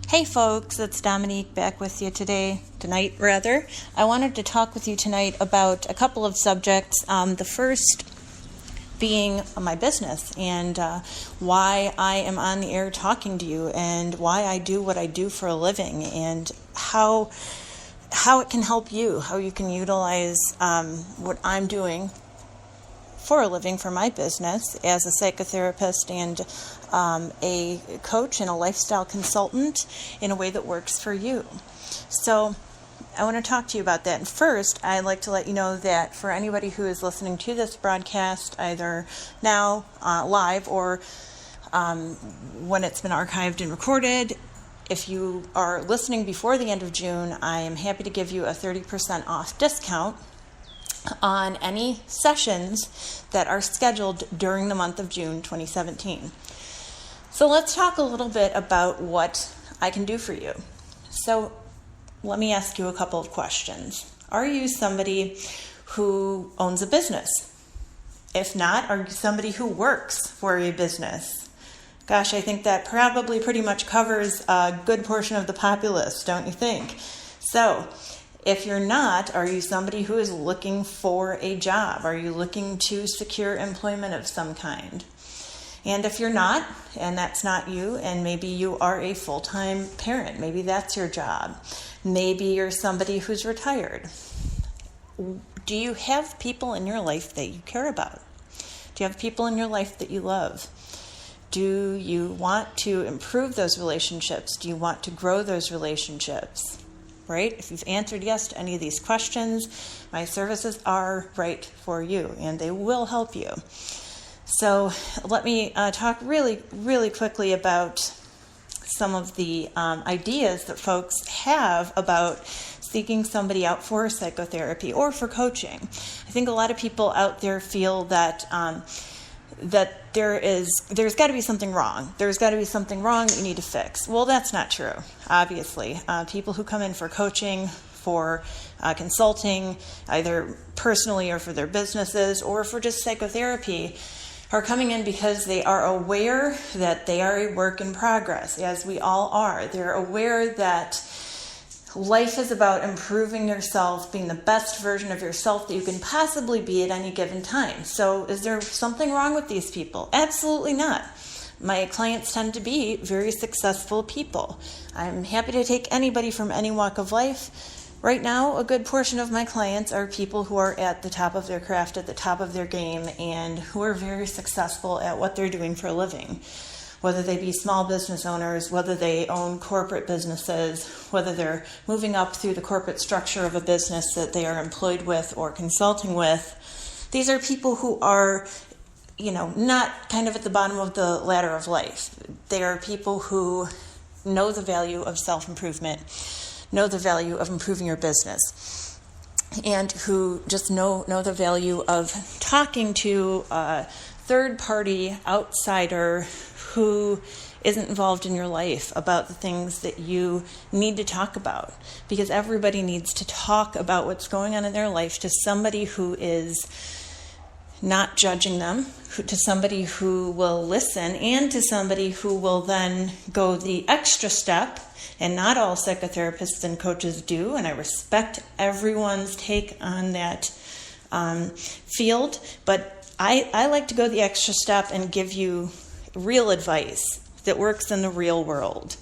Hey folks, it's Dominique back with you tonight. I wanted to talk with you tonight about a couple of subjects. The first being my business and why I am on the air talking to you and why I do what I do for a living and how it can help you, how you can utilize what I'm doing for a living for my business as a psychotherapist and a coach and a lifestyle consultant in a way that works for you. So I want to talk to you about that. And first, I'd like to let you know that for anybody who is listening to this broadcast, either now live or when it's been archived and recorded, if you are listening before the end of June, I am happy to give you a 30% off discount on any sessions that are scheduled during the month of June 2017. So let's talk a little bit about what I can do for you. So let me ask you a couple of questions. Are you somebody who owns a business? If not, are you somebody who works for a business? Gosh, I think that probably pretty much covers a good portion of the populace, don't you think? So if you're not, are you somebody who is looking for a job? Are you looking to secure employment of some kind? And if you're not, and that's not you, and maybe you are a full-time parent, maybe that's your job. Maybe you're somebody who's retired. Do you have people in your life that you care about? Do you have people in your life that you love? Do you want to improve those relationships? Do you want to grow those relationships? Right? If you've answered yes to any of these questions, my services are right for you, and they will help you. So let me talk really, really quickly about some of the ideas that folks have about seeking somebody out for psychotherapy or for coaching. I think a lot of people out there feel that that there's got to be something wrong. There's got to be something wrong that you need to fix. Well, that's not true, obviously. People who come in for coaching, for consulting, either personally or for their businesses or for just psychotherapy, are coming in because they are aware that they are a work in progress, as we all are. They're aware that life is about improving yourself, being the best version of yourself that you can possibly be at any given time. So is there something wrong with these people? Absolutely not. My clients tend to be very successful people. I'm happy to take anybody from any walk of life. Right now, a good portion of my clients are people who are at the top of their craft, at the top of their game, and who are very successful at what they're doing for a living. Whether they be small business owners, whether they own corporate businesses, whether they're moving up through the corporate structure of a business that they are employed with or consulting with. These are people who are, not kind of at the bottom of the ladder of life. They are people who know the value of self-improvement, know the value of improving your business, and who just know the value of talking to a third-party outsider who isn't involved in your life about the things that you need to talk about. Because everybody needs to talk about what's going on in their life to somebody who is not judging them, to somebody who will listen, and to somebody who will then go the extra step. And not all psychotherapists and coaches do, and I respect everyone's take on that field, but I like to go the extra step and give you real advice that works in the real world.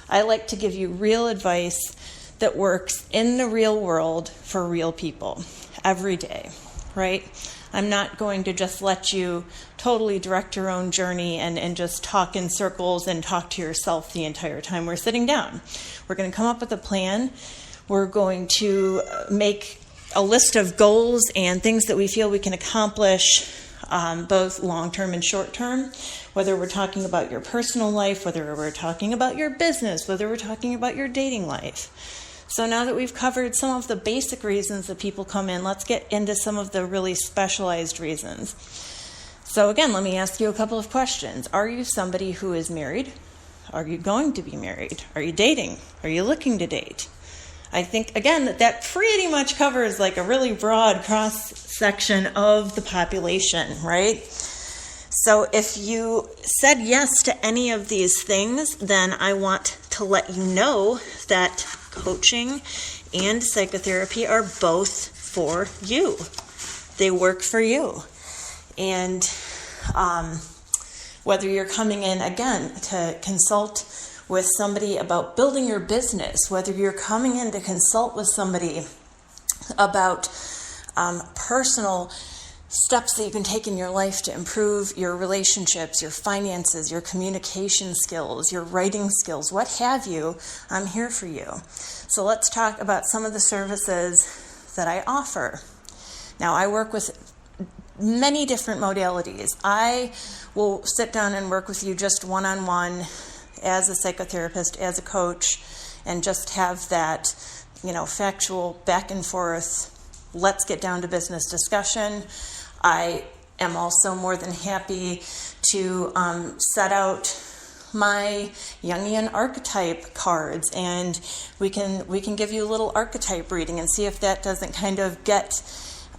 I like to give you real advice that works in the real world for real people every day, right? I'm not going to just let you totally direct your own journey and just talk in circles and talk to yourself the entire time we're sitting down. We're going to come up with a plan. We're going to make a list of goals and things that we feel we can accomplish both long-term and short-term, whether we're talking about your personal life, whether we're talking about your business, whether we're talking about your dating life. So now that we've covered some of the basic reasons that people come in, let's get into some of the really specialized reasons. So again, let me ask you a couple of questions. Are you somebody who is married? Are you going to be married? Are you dating? Are you looking to date? I think, again, that pretty much covers like a really broad cross-section of the population, right? So if you said yes to any of these things, then I want to to let you know that coaching and psychotherapy are both for you. They work for you. And whether you're coming in, again, to consult with somebody about building your business, whether you're coming in to consult with somebody about personal steps that you can take in your life to improve your relationships, your finances, your communication skills, your writing skills, what have you, I'm here for you. So let's talk about some of the services that I offer. Now, I work with many different modalities. I will sit down and work with you just one-on-one as a psychotherapist, as a coach, and just have that, factual back and forth, let's get down to business discussion. I am also more than happy to set out my Jungian archetype cards, and we can give you a little archetype reading and see if that doesn't kind of get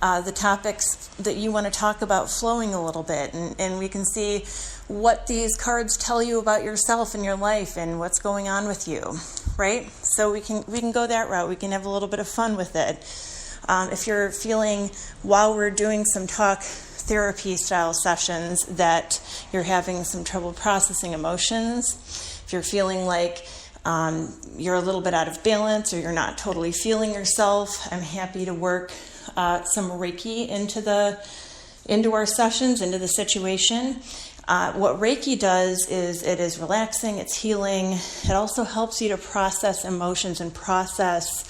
the topics that you want to talk about flowing a little bit, and we can see what these cards tell you about yourself and your life and what's going on with you, right? So we can go that route. We can have a little bit of fun with it. If you're feeling, while we're doing some talk therapy style sessions, that you're having some trouble processing emotions, if you're feeling like you're a little bit out of balance or you're not totally feeling yourself, I'm happy to work some Reiki into our sessions, into the situation. What Reiki does is it is relaxing, it's healing. It also helps you to process emotions and process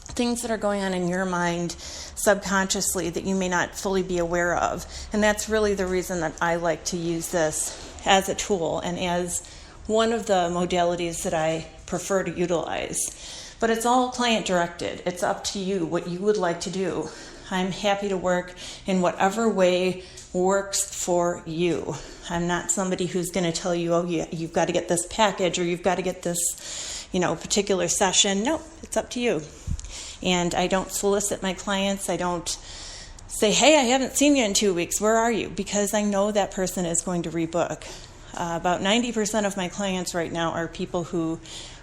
things that are going on in your mind subconsciously that you may not fully be aware of. And that's really the reason that I like to use this as a tool and as one of the modalities that I prefer to utilize. But it's all client directed. It's up to you what you would like to do. I'm happy to work in whatever way works for you. I'm not somebody who's going to tell you, oh, you've got to get this package or you've got to get this, particular session. No, it's up to you. And I don't solicit my clients. I don't say, hey, I haven't seen you in 2 weeks. Where are you? Because I know that person is going to rebook. About 90% of my clients right now are people who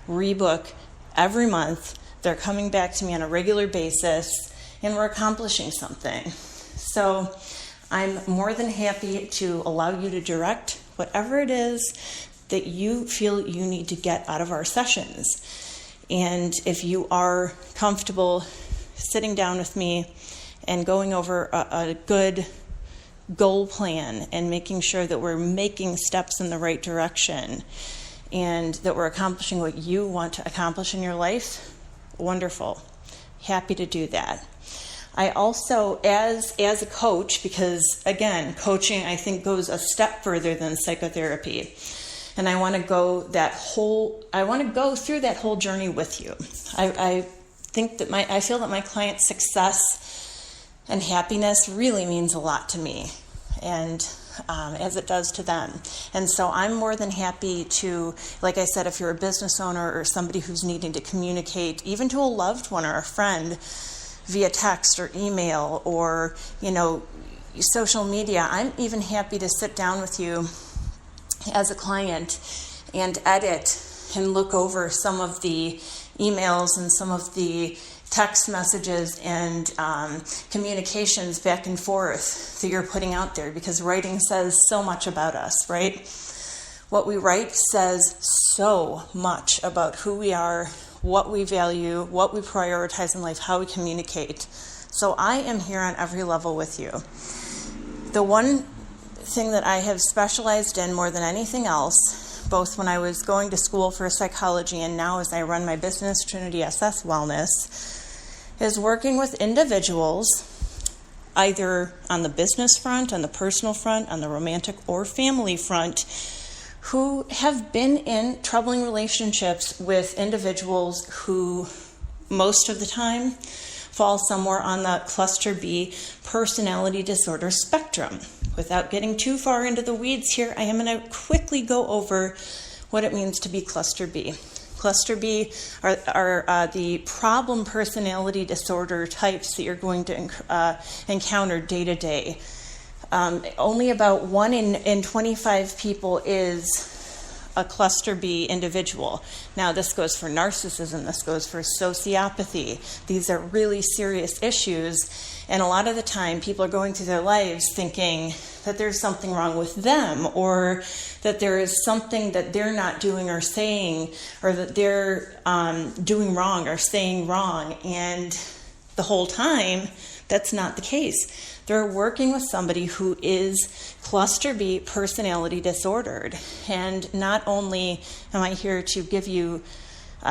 rebook every month. They're coming back to me on a regular basis, and we're accomplishing something. So I'm more than happy to allow you to direct whatever it is that you feel you need to get out of our sessions. And if you are comfortable sitting down with me and going over a good goal plan and making sure that we're making steps in the right direction and that we're accomplishing what you want to accomplish in your life, wonderful. Happy to do that. I also, as a coach, because again, coaching I think goes a step further than psychotherapy. And I want to go through that whole journey with you. I feel that my client's success and happiness really means a lot to me, and as it does to them. And so I'm more than happy to, like I said, if you're a business owner or somebody who's needing to communicate, even to a loved one or a friend, via text or email or, social media, I'm even happy to sit down with you as a client and edit and look over some of the emails and some of the text messages and communications back and forth that you're putting out there, because writing says so much about us, right? What we write says so much about who we are, what we value, what we prioritize in life, how we communicate. So I am here on every level with you. The one thing that I have specialized in more than anything else, both when I was going to school for psychology and now as I run my business, Trinity SS Wellness, is working with individuals either on the business front, on the personal front, on the romantic or family front, who have been in troubling relationships with individuals who most of the time fall somewhere on the cluster B personality disorder spectrum. Without getting too far into the weeds here, I am going to quickly go over what it means to be cluster B. Cluster B are the problem personality disorder types that you're going to encounter day to day. Only about 1 in 25 people is a cluster B individual. Now, this goes for narcissism, this goes for sociopathy. These are really serious issues, and a lot of the time people are going through their lives thinking that there's something wrong with them, or that there is something that they're not doing or saying, or that they're doing wrong or saying wrong, and the whole time that's not the case. They're working with somebody who is cluster B personality disordered. And not only am I here to give you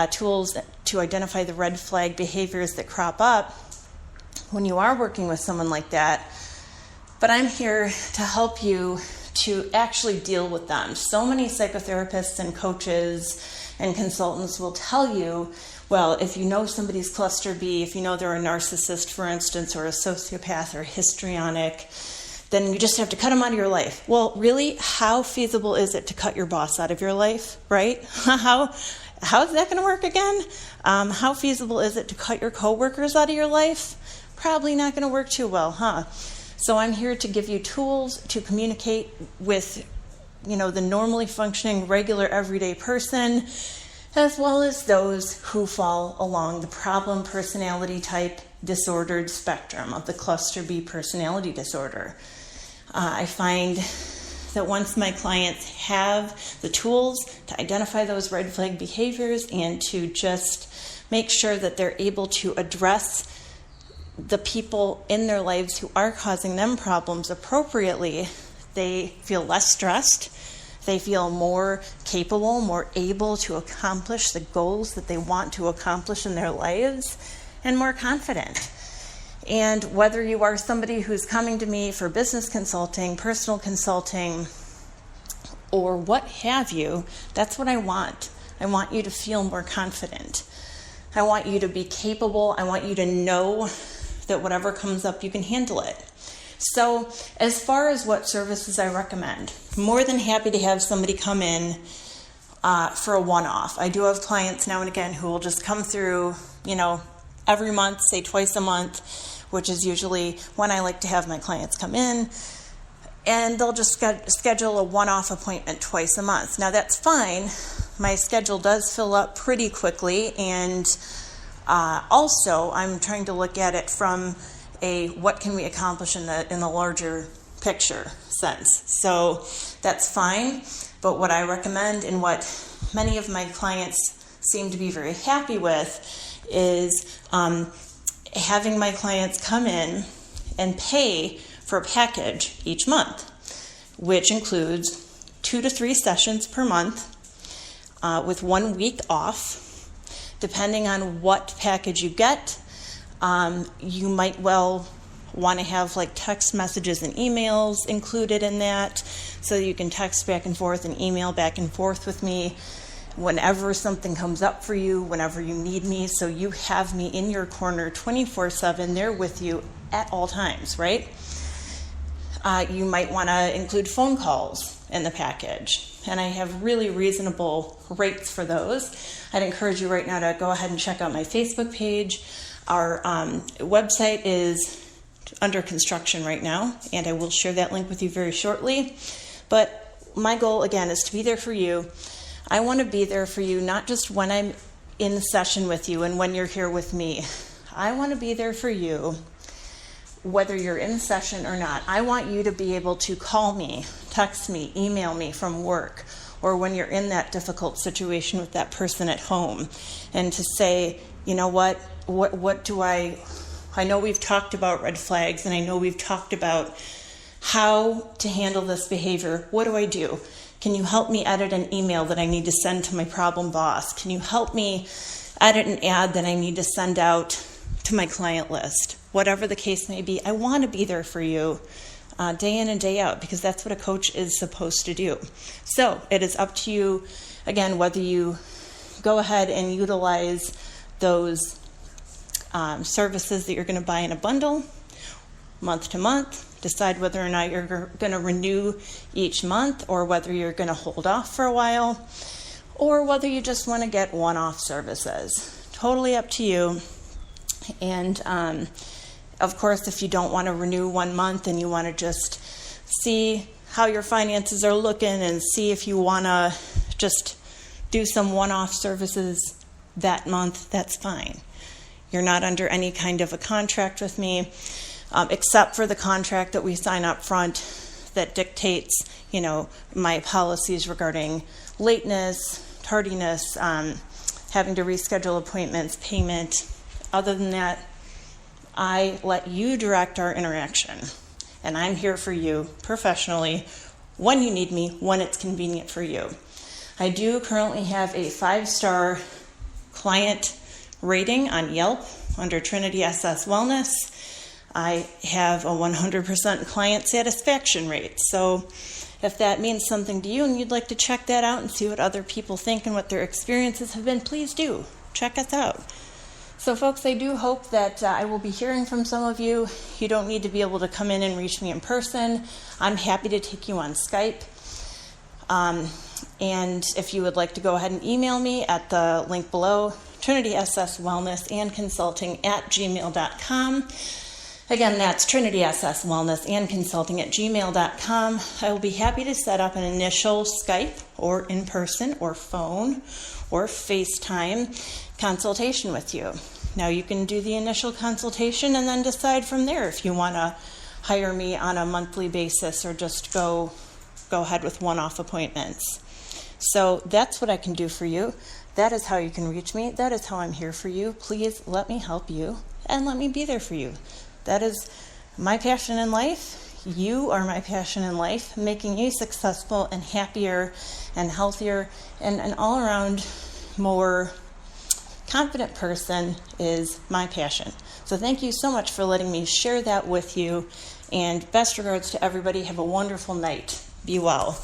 tools to identify the red flag behaviors that crop up when you are working with someone like that, but I'm here to help you to actually deal with them. So many psychotherapists and coaches and consultants will tell you, well, if you know somebody's cluster B, if you know they're a narcissist, for instance, or a sociopath or histrionic, then you just have to cut them out of your life. Well, really, how feasible is it to cut your boss out of your life, right? How is that going to work again? How feasible is it to cut your coworkers out of your life? Probably not going to work too well, huh? So I'm here to give you tools to communicate with, the normally functioning, regular, everyday person, as well as those who fall along the problem personality type disordered spectrum of the cluster B personality disorder. I find that once my clients have the tools to identify those red flag behaviors and to just make sure that they're able to address the people in their lives who are causing them problems appropriately, they feel less stressed. They feel more capable, more able to accomplish the goals that they want to accomplish in their lives, and more confident. And whether you are somebody who's coming to me for business consulting, personal consulting, or what have you, that's what I want. I want you to feel more confident. I want you to be capable. I want you to know that whatever comes up, you can handle it. So as far as what services I recommend, I'm more than happy to have somebody come in for a one-off. I do have clients now and again who will just come through, every month, say twice a month, which is usually when I like to have my clients come in, and they'll just schedule a one-off appointment twice a month. Now that's fine. My schedule does fill up pretty quickly, and also I'm trying to look at it from what can we accomplish in the larger picture sense. So that's fine, but what I recommend and what many of my clients seem to be very happy with is having my clients come in and pay for a package each month, which includes 2 to 3 sessions per month with 1 week off. Depending on what package you get, you might well want to have like text messages and emails included in that, so you can text back and forth and email back and forth with me whenever something comes up for you, whenever you need me, so you have me in your corner 24/7, there with you at all times, right? You might want to include phone calls in the package, and I have really reasonable rates for those. I'd encourage you right now to go ahead and check out my Facebook page. Our website is under construction right now, and I will share that link with you very shortly. But my goal, again, is to be there for you. I want to be there for you, not just when I'm in session with you and when you're here with me. I want to be there for you whether you're in session or not. I want you to be able to call me, text me, email me from work, or when you're in that difficult situation with that person at home, and to say, you know what do I know we've talked about red flags, and I know we've talked about how to handle this behavior. What do I do? Can you help me edit an email that I need to send to my problem boss? Can you help me edit an ad that I need to send out to my client list? Whatever the case may be, I want to be there for you day in and day out, because that's what a coach is supposed to do. So it is up to you, again, whether you go ahead and utilize those services that you're going to buy in a bundle month to month, decide whether or not you're going to renew each month, or whether you're going to hold off for a while, or whether you just want to get one-off services. Totally up to you. And of course, if you don't want to renew 1 month and you want to just see how your finances are looking and see if you want to just do some one-off services that month, that's fine. You're not under any kind of a contract with me, except for the contract that we sign up front that dictates, my policies regarding lateness, tardiness, having to reschedule appointments, payment. Other than that, I let you direct our interaction. And I'm here for you professionally when you need me, when it's convenient for you. I do currently have a 5-star client rating on Yelp under Trinity SS Wellness. I have a 100% client satisfaction rate. So if that means something to you and you'd like to check that out and see what other people think and what their experiences have been, please do. Check us out. So folks, I do hope that I will be hearing from some of you. You don't need to be able to come in and reach me in person. I'm happy to take you on Skype. And if you would like to go ahead and email me at the link below, trinitysswellnessandconsulting@gmail.com. Again, that's trinitysswellnessandconsulting@gmail.com. I will be happy to set up an initial Skype or in-person or phone or FaceTime consultation with you. Now you can do the initial consultation and then decide from there if you want to hire me on a monthly basis or just go ahead with one-off appointments. So that's what I can do for you. That is how you can reach me. That is how I'm here for you. Please let me help you and let me be there for you. That is my passion in life. You are my passion in life. Making you successful and happier and healthier and an all-around more confident person is my passion. So thank you so much for letting me share that with you. And best regards to everybody. Have a wonderful night. Be well.